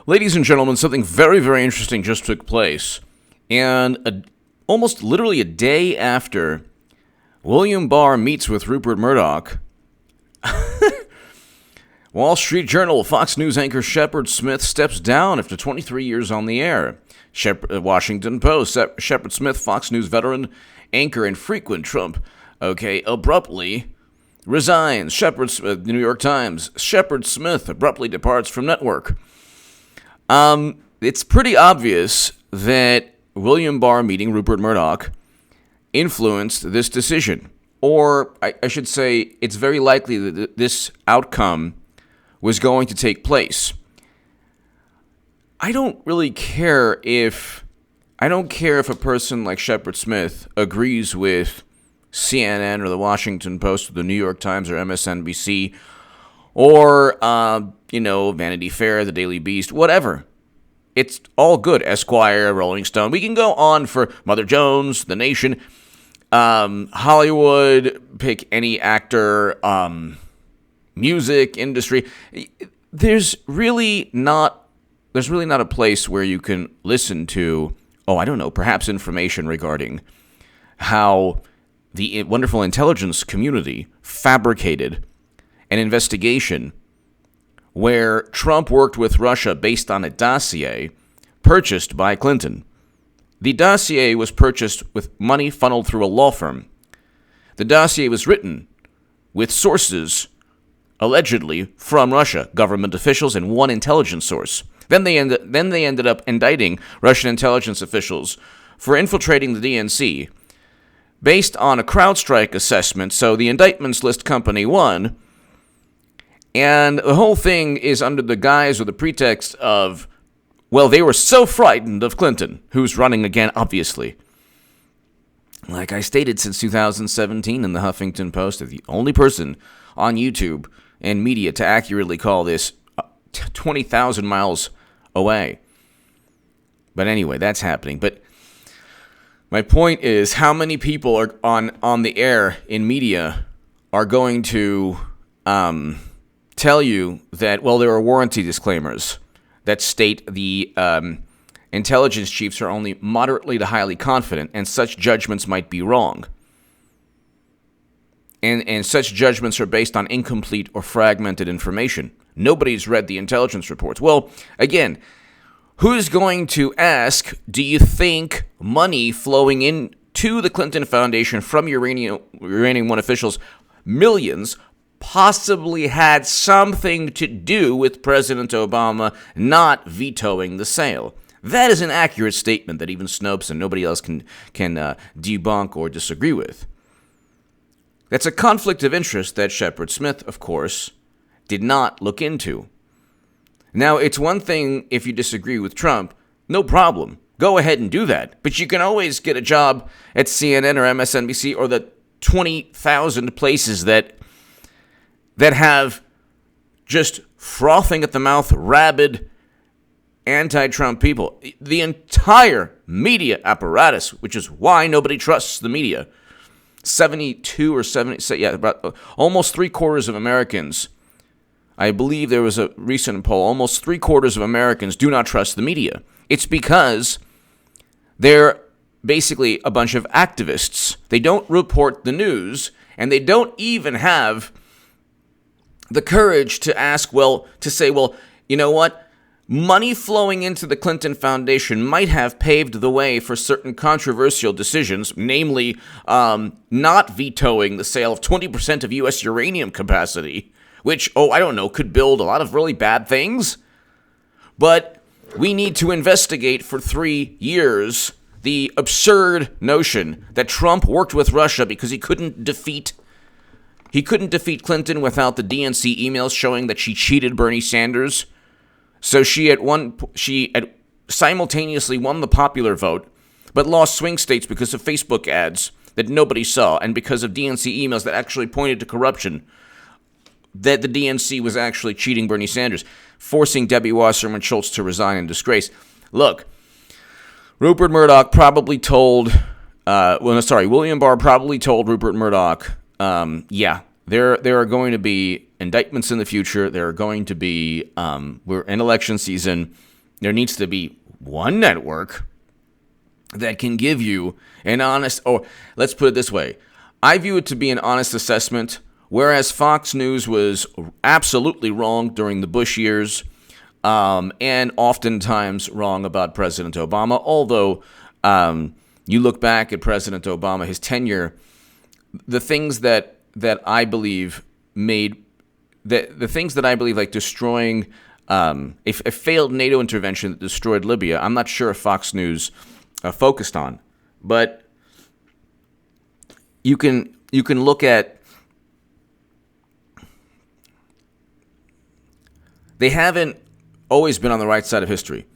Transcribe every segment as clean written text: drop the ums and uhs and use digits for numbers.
Ladies and gentlemen, something very, very interesting just took place. And almost literally a day after William Barr meets with Rupert Murdoch, Wall Street Journal Fox News anchor Shepard Smith steps down after 23 years on the air. Washington Post, Shepard Smith, Fox News veteran, anchor, and frequent Trump, abruptly resigns. The New York Times, Shepard Smith abruptly departs from network. It's pretty obvious that William Barr meeting Rupert Murdoch influenced this decision. Or, I should say, it's very likely that this outcome was going to take place. I don't care if a person like Shepard Smith agrees with CNN or the Washington Post or the New York Times or MSNBC or, Vanity Fair, the Daily Beast, whatever. It's all good. Esquire, Rolling Stone. We can go on for Mother Jones, The Nation, Hollywood, pick any actor, music industry. There's really not a place where you can listen to, perhaps information regarding how the wonderful intelligence community fabricated an investigation where Trump worked with Russia based on a dossier purchased by Clinton. The dossier was purchased with money funneled through a law firm. The dossier was written with sources allegedly from Russia, government officials, and one intelligence source. Then they ended up indicting Russian intelligence officials for infiltrating the DNC based on a CrowdStrike assessment. So the indictments list Company 1, and the whole thing is under the guise or the pretext of, they were so frightened of Clinton, who's running again, obviously. Like I stated, since 2017 in the Huffington Post, the only person on YouTube and media to accurately call this 20,000 miles away. But anyway, that's happening. But my point is, how many people are on the air in media are going to tell you that, there are warranty disclaimers that state the intelligence chiefs are only moderately to highly confident, and such judgments might be wrong. And such judgments are based on incomplete or fragmented information. Nobody's read the intelligence reports. Well, again, who's going to ask, do you think money flowing into the Clinton Foundation from Uranium One officials, millions, possibly had something to do with President Obama not vetoing the sale? That is an accurate statement that even Snopes and nobody else can debunk or disagree with. That's a conflict of interest that Shepard Smith, of course, did not look into. Now, it's one thing if you disagree with Trump, no problem. Go ahead and do that. But you can always get a job at CNN or MSNBC or the 20,000 places that have just frothing at the mouth, rabid anti-Trump people. The entire media apparatus, which is why nobody trusts the media. 72 or 70, about almost 3/4 of Americans, I believe there was a recent poll, almost 3/4 of Americans do not trust the media. It's because they're basically a bunch of activists. They don't report the news, and they don't even have the courage to say, you know what? Money flowing into the Clinton Foundation might have paved the way for certain controversial decisions, namely not vetoing the sale of 20% of U.S. uranium capacity, which, could build a lot of really bad things. But we need to investigate for 3 years the absurd notion that Trump worked with Russia because he couldn't defeat Clinton without the DNC emails showing that she cheated Bernie Sanders. So she had simultaneously won the popular vote, but lost swing states because of Facebook ads that nobody saw, and because of DNC emails that actually pointed to corruption, that the DNC was actually cheating Bernie Sanders, forcing Debbie Wasserman Schultz to resign in disgrace. Look, Rupert Murdoch probably told, William Barr probably told Rupert Murdoch, there are going to be indictments in the future. There are going to be, we're in election season. There needs to be one network that can give you an honest, or let's put it this way. I view it to be an honest assessment, whereas Fox News was absolutely wrong during the Bush years, and oftentimes wrong about President Obama. Although you look back at President Obama, his tenure, the things that I believe made the things that I believe, like destroying a failed NATO intervention that destroyed Libya, I'm not sure if Fox News focused on, but you can look at. They haven't always been on the right side of history.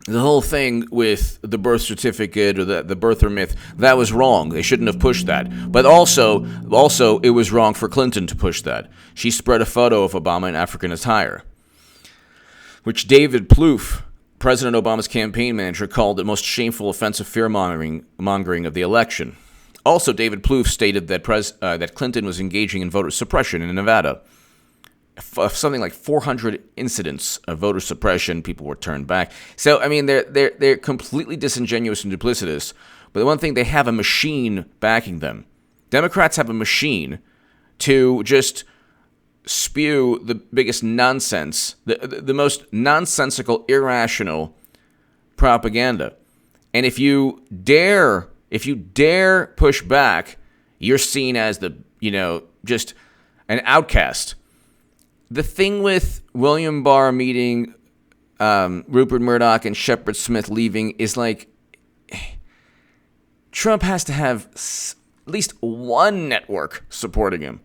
The whole thing with the birth certificate or the birther myth, that was wrong. They shouldn't have pushed that. But also it was wrong for Clinton to push that. She spread a photo of Obama in African attire, which David Plouffe, President Obama's campaign manager, called the most shameful, offensive fear-mongering of the election. Also, David Plouffe stated that Clinton was engaging in voter suppression in Nevada. Something like 400 incidents of voter suppression. People were turned back. So, I mean, they're completely disingenuous and duplicitous. But the one thing, they have a machine backing them. Democrats have a machine to just spew the biggest nonsense, the most nonsensical, irrational propaganda. And if you dare push back, you're seen as just an outcast. The thing with William Barr meeting Rupert Murdoch and Shepard Smith leaving is like, Trump has to have at least one network supporting him.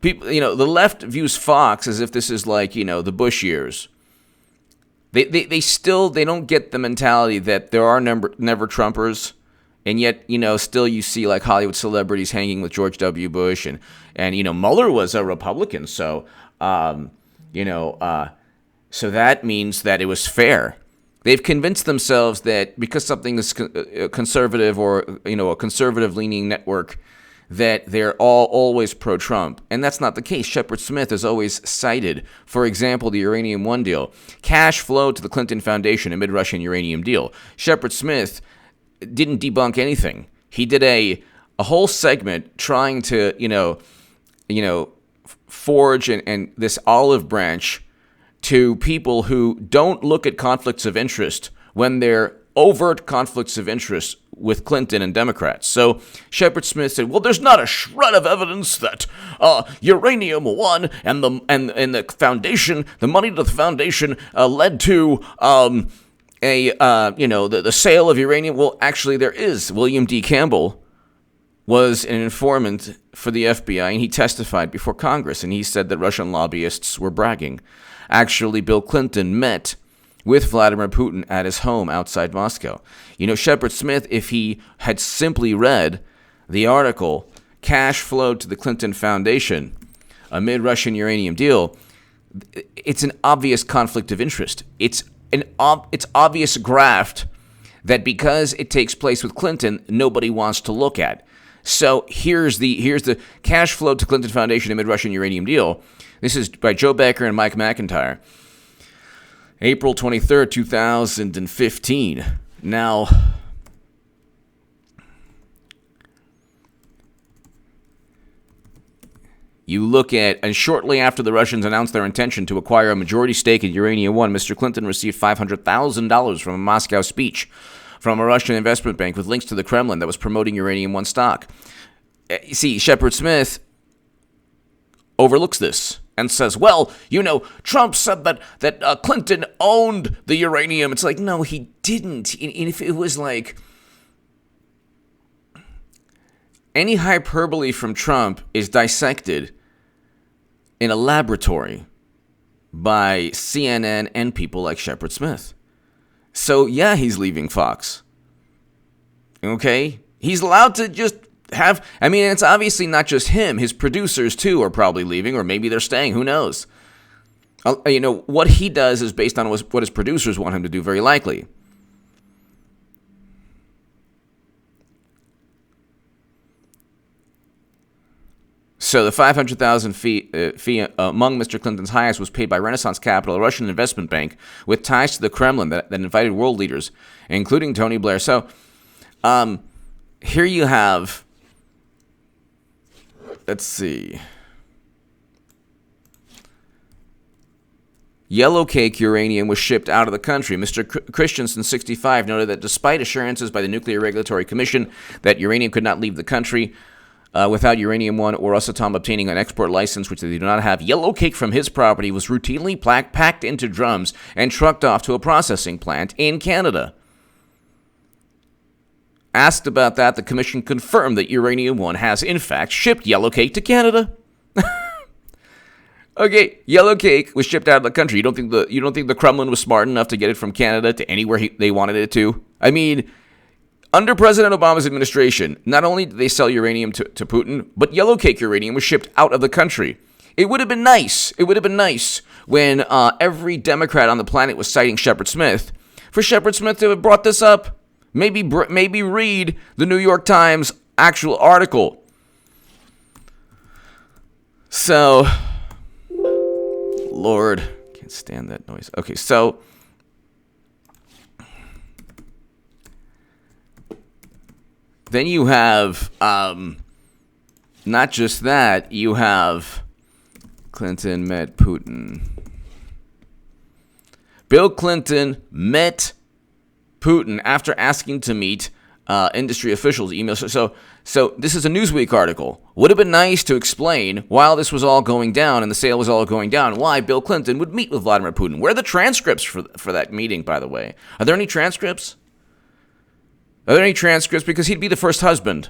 People, the left views Fox as if this is like, the Bush years. They don't get the mentality that there are never Trumpers, and yet, still you see like Hollywood celebrities hanging with George W. Bush, and Mueller was a Republican, so so that means that it was fair. They've convinced themselves that because something is conservative or, a conservative-leaning network, that they're always pro-Trump. And that's not the case. Shepard Smith has always cited, for example, the Uranium One deal. Cash flowed to the Clinton Foundation amid Russian uranium deal. Shepard Smith didn't debunk anything. He did a whole segment trying to, forge and this olive branch to people who don't look at conflicts of interest when they're overt conflicts of interest with Clinton and Democrats. So Shepard Smith said, well, there's not a shred of evidence that Uranium One and the foundation, the money to the foundation led to the sale of uranium. Well, actually there is. William D. Campbell was an informant for the FBI, and he testified before Congress, and he said that Russian lobbyists were bragging. Actually, Bill Clinton met with Vladimir Putin at his home outside Moscow. Shepard Smith, if he had simply read the article, Cash Flowed to the Clinton Foundation amid Russian uranium deal, it's an obvious conflict of interest. It's obvious graft that because it takes place with Clinton, nobody wants to look at. So here's the Cash Flow to Clinton Foundation amid Russian uranium deal. This is by Joe Becker and Mike McIntyre. April 23rd, 2015. Now, you look at, and shortly after the Russians announced their intention to acquire a majority stake in Uranium One, Mr. Clinton received $500,000 from a Moscow speech from a Russian investment bank with links to the Kremlin that was promoting Uranium One stock. You see, Shepard Smith overlooks this and says, well, Trump said that Clinton owned the uranium. It's like, no, he didn't. And if it was like any hyperbole from Trump is dissected in a laboratory by CNN and people like Shepard Smith. So, yeah, he's leaving Fox. Okay? He's allowed to just it's obviously not just him. His producers, too, are probably leaving, or maybe they're staying. Who knows? What he does is based on what his producers want him to do, very likely. So the 500,000 fee among Mr. Clinton's highest was paid by Renaissance Capital, a Russian investment bank with ties to the Kremlin that invited world leaders, including Tony Blair. So here you have, let's see, yellow cake uranium was shipped out of the country. Mr. Christensen, 65, noted that despite assurances by the Nuclear Regulatory Commission that uranium could not leave the country without Uranium One or Rosatom obtaining an export license, which they do not have, yellow cake from his property was routinely packed into drums and trucked off to a processing plant in Canada. Asked about that, the commission confirmed that Uranium One has, in fact, shipped yellow cake to Canada. Okay, yellow cake was shipped out of the country. You don't think the Kremlin was smart enough to get it from Canada to anywhere they wanted it to? I mean, under President Obama's administration, not only did they sell uranium to Putin, but yellow cake uranium was shipped out of the country. It would have been nice. It would have been nice when every Democrat on the planet was citing Shepard Smith, for Shepard Smith to have brought this up. Maybe read the New York Times actual article. So, Lord, can't stand that noise. Okay, so then you have, not just that, you have Clinton met Putin. Bill Clinton met Putin after asking to meet industry officials. Emails. So this is a Newsweek article. Would have been nice to explain, while this was all going down and the sale was all going down, why Bill Clinton would meet with Vladimir Putin. Where are the transcripts for that meeting, by the way? Are there any transcripts? Are there any transcripts? Because he'd be the first husband.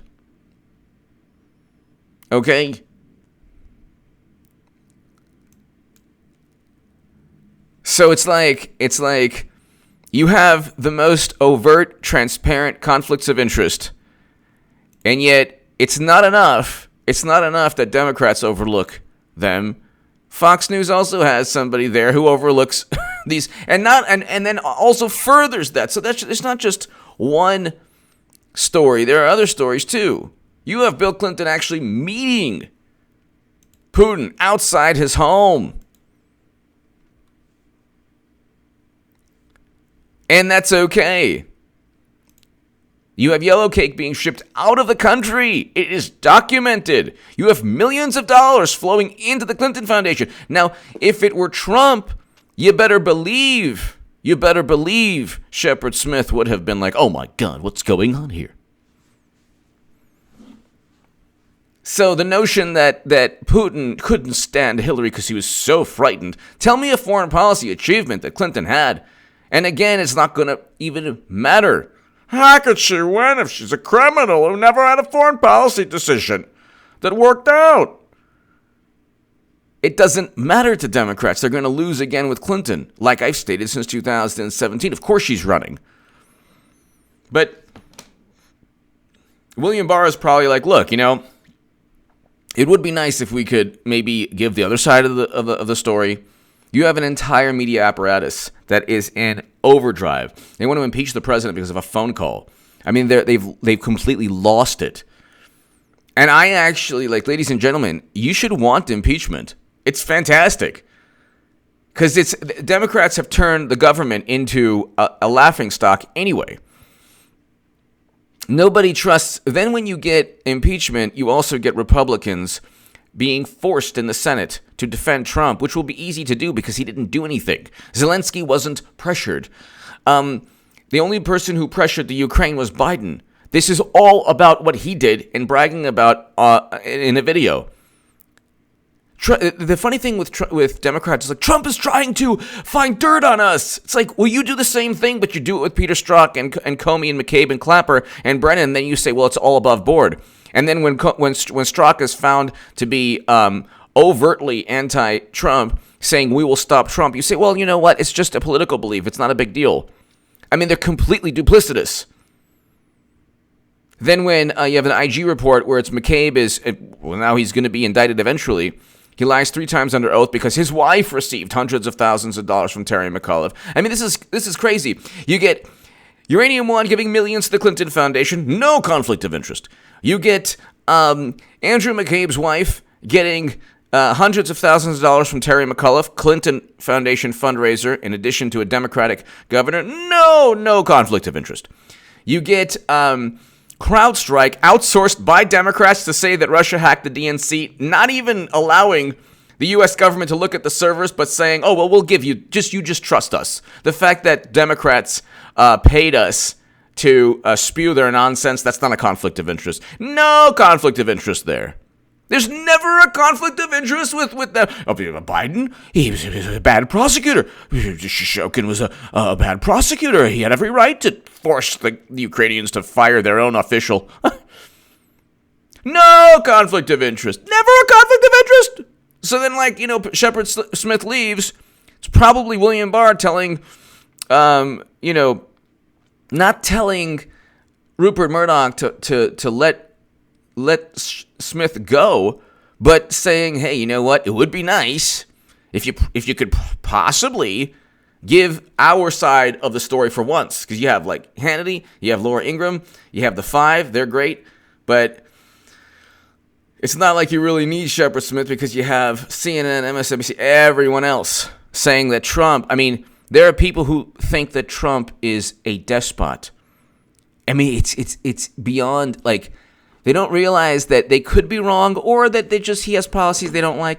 Okay? So it's like you have the most overt, transparent conflicts of interest, and yet it's not enough. It's not enough that Democrats overlook them. Fox News also has somebody there who overlooks these, and then also furthers that. So it's not just one story. There are other stories too. You have Bill Clinton actually meeting Putin outside his home. And that's okay. You have yellow cake being shipped out of the country. It is documented. You have millions of dollars flowing into the Clinton Foundation. Now, if it were Trump, you better believe Shepard Smith would have been like, oh my God, what's going on here? So the notion that Putin couldn't stand Hillary because he was so frightened. Tell me a foreign policy achievement that Clinton had. And again, it's not going to even matter. How could she win if she's a criminal who never had a foreign policy decision that worked out? It doesn't matter to Democrats. They're going to lose again with Clinton, like I've stated since 2017. Of course she's running. But William Barr is probably like, look, it would be nice if we could maybe give the other side of the story. You have an entire media apparatus that is in overdrive. They want to impeach the president because of a phone call. I mean, they've completely lost it. And I actually, ladies and gentlemen, you should want impeachment. It's fantastic. Because Democrats have turned the government into a laughingstock anyway. Nobody trusts. Then when you get impeachment, you also get Republicans being forced in the Senate to defend Trump, which will be easy to do because he didn't do anything. Zelensky wasn't pressured. The only person who pressured the Ukraine was Biden. This is all about what he did and bragging about in a video. The funny thing with Democrats is Trump is trying to find dirt on us. It's like, well, you do the same thing, but you do it with Peter Strzok and Comey and McCabe and Clapper and Brennan. And then you say, well, it's all above board. And then when Strzok is found to be overtly anti-Trump, saying we will stop Trump, you say, well, you know what? It's just a political belief. It's not a big deal. I mean, they're completely duplicitous. Then when you have an IG report where it's McCabe now he's going to be indicted eventually. He lies 3 times under oath because his wife received hundreds of thousands of dollars from Terry McAuliffe. I mean, this is crazy. You get Uranium One giving millions to the Clinton Foundation, no conflict of interest. You get Andrew McCabe's wife getting hundreds of thousands of dollars from Terry McAuliffe, Clinton Foundation fundraiser, in addition to a Democratic governor. No conflict of interest. You get CrowdStrike outsourced by Democrats to say that Russia hacked the DNC, not even allowing the U.S. government to look at the servers, but saying, oh, well, we'll give you, you just trust us. The fact that Democrats paid us to spew their nonsense, that's not a conflict of interest. No conflict of interest there. There's never a conflict of interest with Biden. He was a bad prosecutor. Shokin was a bad prosecutor. He had every right to force the Ukrainians to fire their own official. No conflict of interest. Never a conflict of interest. So then, Shepard Smith leaves. It's probably William Barr telling, not telling Rupert Murdoch to let Smith go, but saying, hey, you know what? It would be nice if you could possibly give our side of the story for once, because you have Hannity, you have Laura Ingraham, you have the Five, they're great, but it's not like you really need Shepard Smith because you have CNN, MSNBC, everyone else saying that Trump. I mean, there are people who think that Trump is a despot. I mean, it's beyond they don't realize that they could be wrong or that he has policies they don't like.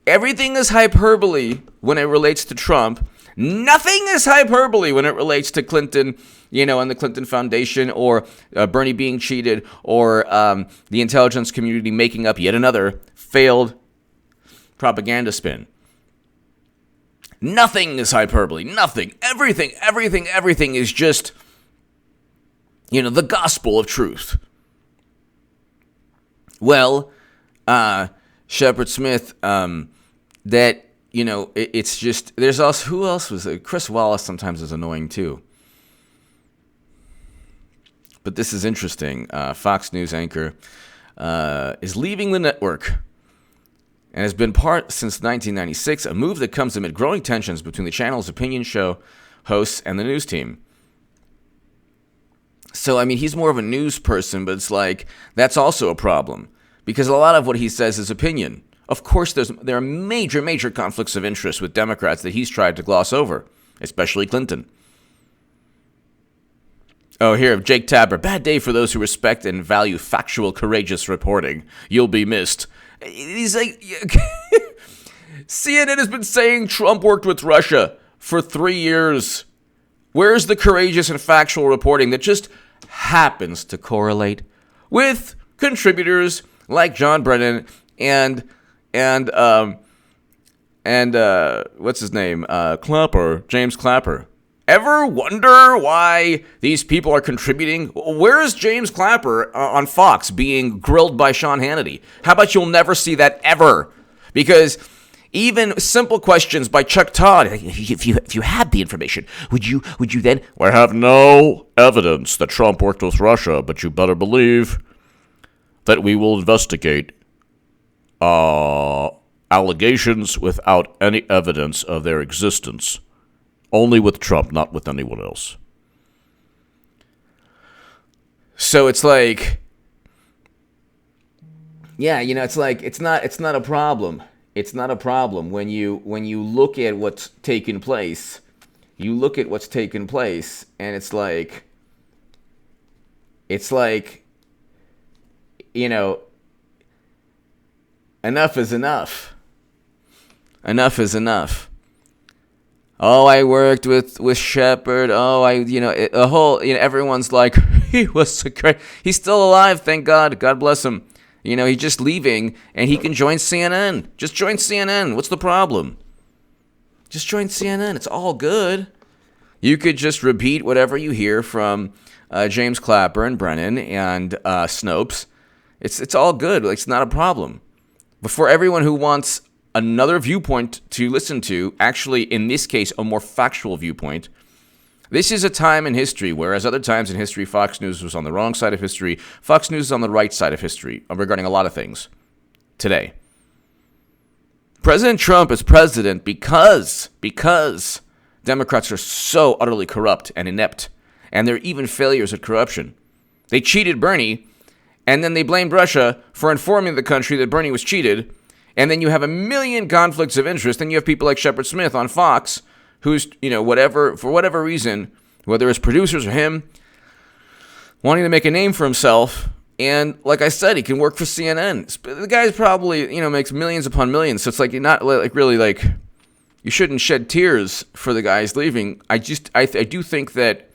Everything is hyperbole when it relates to Trump. Nothing is hyperbole when it relates to Clinton, and the Clinton Foundation, or Bernie being cheated, or the intelligence community making up yet another failed propaganda spin. Nothing is hyperbole. Nothing. Everything is just the gospel of truth. Well, Shepard Smith, it's just, there's also, who else was it? Chris Wallace sometimes is annoying too. But this is interesting. Fox News anchor is leaving the network and has been part since 1996, a move that comes amid growing tensions between the channel's opinion show hosts and the news team. So, I mean, he's more of a news person, but it's that's also a problem because a lot of what he says is opinion. Of course, there are major conflicts of interest with Democrats that he's tried to gloss over, especially Clinton. Oh, here, Jake Tapper. Bad day for those who respect and value factual, courageous reporting. You'll be missed. He's CNN has been saying Trump worked with Russia for 3 years. Where's the courageous and factual reporting that just happens to correlate with contributors like John Brennan and what's his name? James Clapper. Ever wonder why these people are contributing? Where is James Clapper on Fox being grilled by Sean Hannity? How about you'll never see that ever? Because even simple questions by Chuck Todd, if you had the information, would you then? We have no evidence that Trump worked with Russia, but you better believe that we will investigate allegations without any evidence of their existence. Only with Trump, not with anyone else. So it's it's not a problem. It's not a problem when you look at what's taken place. You look at what's taken place, and it's enough is enough. Enough is enough. Oh, I worked with Shepard. Oh, everyone's like, he was so great. He's still alive, thank God. God bless him. He's just leaving, and he can join CNN. Just join CNN. What's the problem? Just join CNN. It's all good. You could just repeat whatever you hear from James Clapper and Brennan and Snopes. It's all good. It's not a problem. But for everyone who wants another viewpoint to listen to, actually, in this case, a more factual viewpoint, this is a time in history, whereas other times in history, Fox News was on the wrong side of history, Fox News is on the right side of history regarding a lot of things today. President Trump is president because Democrats are so utterly corrupt and inept, and they're even failures at corruption. They cheated Bernie, And then they blamed Russia for informing the country that Bernie was cheated. And then you have a million conflicts of interest. And you have people like Shepard Smith on Fox, who's, for whatever reason, whether it's producers or him, wanting to make a name for himself. And like I said, he can work for CNN. The guy's probably, makes millions upon millions. So it's like, you're not like really like, you shouldn't shed tears for the guys leaving. I do think that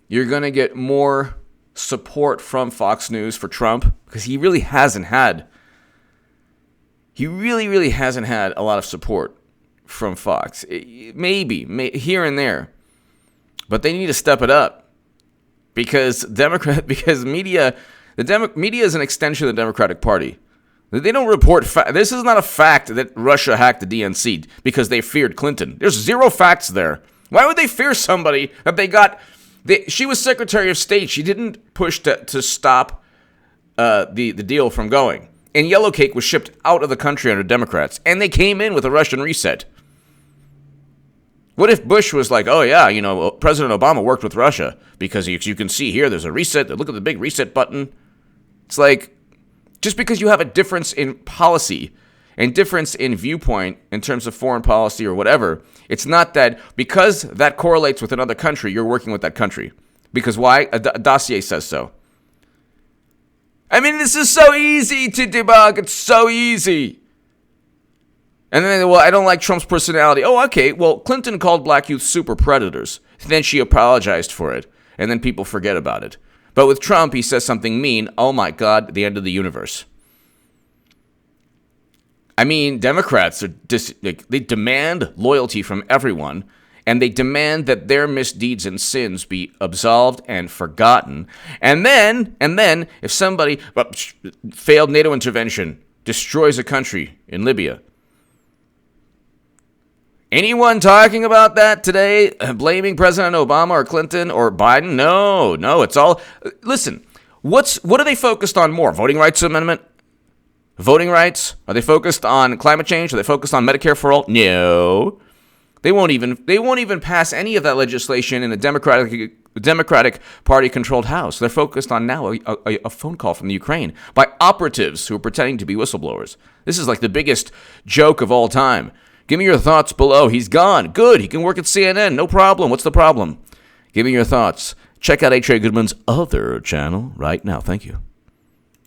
you're going to get more support from Fox News for Trump, because he really hasn't had a lot of support from Fox. Maybe here and there, but they need to step it up, because media is an extension of the Democratic Party. They don't report this is not a fact that Russia hacked the DNC because they feared Clinton. There's zero facts there. Why would they fear somebody that they got? She was Secretary of State. She didn't push to stop the deal from going. And Yellow Cake was shipped out of the country under Democrats. And they came in with a Russian reset. What if Bush was like, oh yeah, President Obama worked with Russia because you can see here there's a reset. Look at the big reset button. It's like, just because you have a difference in policy and difference in viewpoint in terms of foreign policy or whatever, it's not that because that correlates with another country, you're working with that country. Because why? A dossier says so. I mean, this is so easy to debug. It's so easy. And then, well, I don't like Trump's personality. Oh, okay. Well, Clinton called black youth super predators. Then she apologized for it. And then people forget about it. But with Trump, he says something mean. Oh, my God, the end of the universe. I mean, Democrats they demand loyalty from everyone, and they demand that their misdeeds and sins be absolved and forgotten. And then, if somebody failed NATO intervention destroys a country in Libya, anyone talking about that today, blaming President Obama or Clinton or Biden? No, it's all. Listen, what are they focused on more? Voting rights amendment? Voting rights? Are they focused on climate change? Are they focused on Medicare for all? No. They won't even pass any of that legislation in a Democratic Party-controlled House. They're focused on now a phone call from the Ukraine by operatives who are pretending to be whistleblowers. This is like the biggest joke of all time. Give me your thoughts below. He's gone. Good. He can work at CNN. No problem. What's the problem? Give me your thoughts. Check out H.A. Goodman's other channel right now. Thank you.